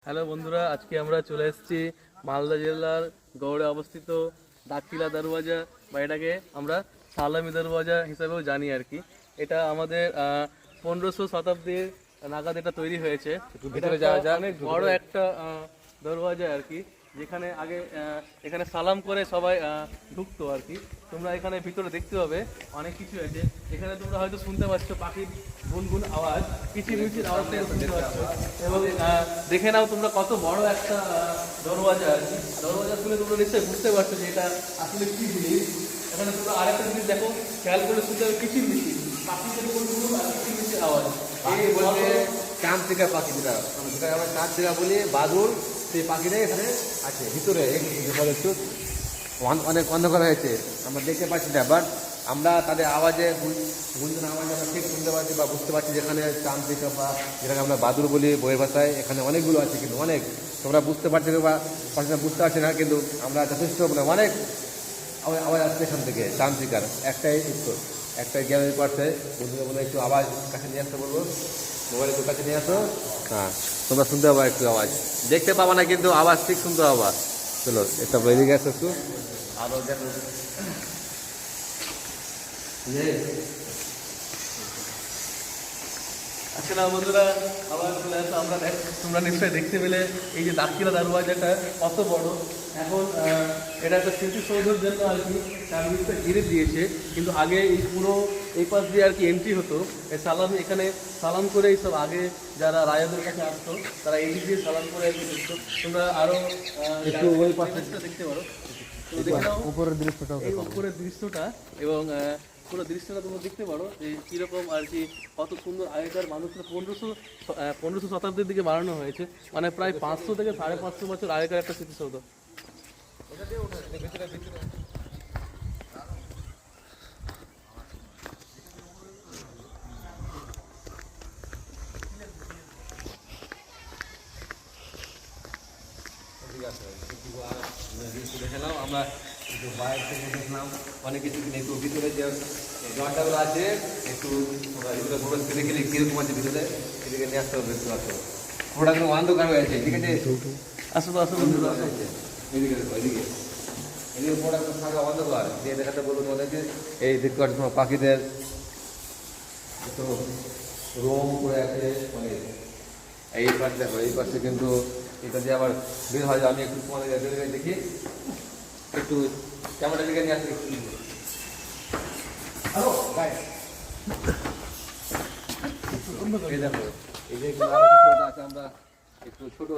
Hello বন্ধুরা, আজকে আমরা চলে এসেছি মালদা জেলার গৌড়ে অবস্থিত দাখিলা দরওয়াজা, বা এটাকে আমরা সালামি দরওয়াজা হিসাবেও জানি আর কি। এটা আমাদের 1500 শতাব্দীর নাগাদ এটা তৈরি হয়েছে। ভিতরে যাওয়া যায়, অনেক বড় একটা দরওয়াজা আর কি, যেখানে আগে এখানে সালাম করে সবাই ঢুকতো আর কি। তোমরা এখানে ভিতরে দেখতে পাবে অনেক কিছু আছে। এখানে তোমরা হয়তো শুনতে পাচ্ছ পাখির গুনগুন আওয়াজ, কিচিরমিচির আওয়াজ শুনতে পাচ্ছ। এবং দেখে নাও তোমরা কত বড় একটা দরওয়াজা আর কি। দরওয়াজা শুনে তোমরা নিশ্চয়ই বুঝতে পারছো যে এটা আসলে কি জিনিস। এখানে তোমরা আরেকটা জিনিস দেখো, খেয়াল করে শুনতে হবে কিচিরমিচির পাখিদের গুনগুন আর কিচিরমিচির আওয়াজ। এই বলতে চাঁদটিকা পাখি, যেটা আমরা চাঁদটিকা বলি, বাদুড়, সেই পাখিটাই এখানে আছে ভিতরে। একটু অনেক অন্ধকার হয়েছে, আমরা দেখতে পাচ্ছি না, বাট আমরা তাদের আওয়াজে গুঞ্জন আওয়াজে আমরা ঠিক শুনতে পাচ্ছি বা বুঝতে পারছি যেখানে চাঁদটিকা বা যেটাকে আমরা বাদুড় বলি বইয়ের ভাষায়, এখানে অনেকগুলো আছে। কিন্তু অনেক তোমরা বুঝতে পারছি বা বুঝতে পারছি না, কিন্তু আমরা যথেষ্ট অনেক আওয়াজ আসছে এখান থেকে চাঁদটিকার। একটাই উত্তর, একটাই গ্যালারি পাচ্ছে। বন্ধুরা বলে একটু আওয়াজ কাছে নিয়ে আসতে বলবো, মোবাইল একটু কাছে নিয়ে আসো। হ্যাঁ, তোমরা শুনতে পাবা একটু আওয়াজ, দেখতে পাবা না কিন্তু আওয়াজ ঠিক শুনতে পাবা। চলো একটা এদিকে আসো একটু, আরো দেখো। আচ্ছা না বন্ধুরা, আবার চলে আসো। আমরা তোমরা নিশ্চয়ই দেখতে পেলে এই যে দাখিলা দরওয়াজাটা কত বড়। এখন এটা একটা স্মৃতিসৌধের জন্য আর কি চারদিকটা ঘিরে দিয়েছে, কিন্তু আগে এই পুরো এই পাশ দিয়ে আর কি এন্ট্রি হতো। এই সালাম, এখানে সালাম করে এইসব আগে যারা রাজাদের কাছে আসতো তারা এই দিক দিয়ে সালাম করে দেখতো। তোমরা আরও একটু ওই পাশে দেখতে পারো। তো দেখে নাও উপরের দৃশ্যটা, এই উপরের দৃশ্যটা, এবং পুরো দৃশ্যটা তোমরা দেখতে পারো যে কীরকম আর কি, কত সুন্দর। আগেকার মানুষরা 1500 শতাব্দীর দিকে বানানো হয়েছে, মানে প্রায় 500 থেকে 550 বছর আগেকার একটা স্মৃতিসৌধ। দেখলাম আমরা, একটু বাইরে থেকে দেখলাম অনেক কিছু, কিন্তু একটু ভিতরে যে জলটাগুলো আছে একটু ভিতরে প্রবেশ করে গেলে কীরকম আছে ভিতরে, এদিকে নিয়ে আসতে হবে। একটু আসো, ওটা কিন্তু অন্ধকার হয়েছে, ঠিক আছে? আসো তো, আসো বন্ধুরা, আসো। এদিকে দেখো, এদিকে এদিকে পুরোটা একটু ফাঁকা অন্ধকার দিয়ে দেখাতে বলবো তোমাদেরকে। এই দেখতে পাচ্ছি তোমার পাখিদের একটু রোম করে আছে অনেক। এই পাশে দেখো, এই পাশে কিন্তু এটা দিয়ে আবার বের হয়। আমি একটু তোমাদের দেখি, একটু ক্যামেরা দিকে নিয়ে আসি একটু। হ্যালো গাইস, এই দেখো, এই যে আছে, আমরা একটু ছোট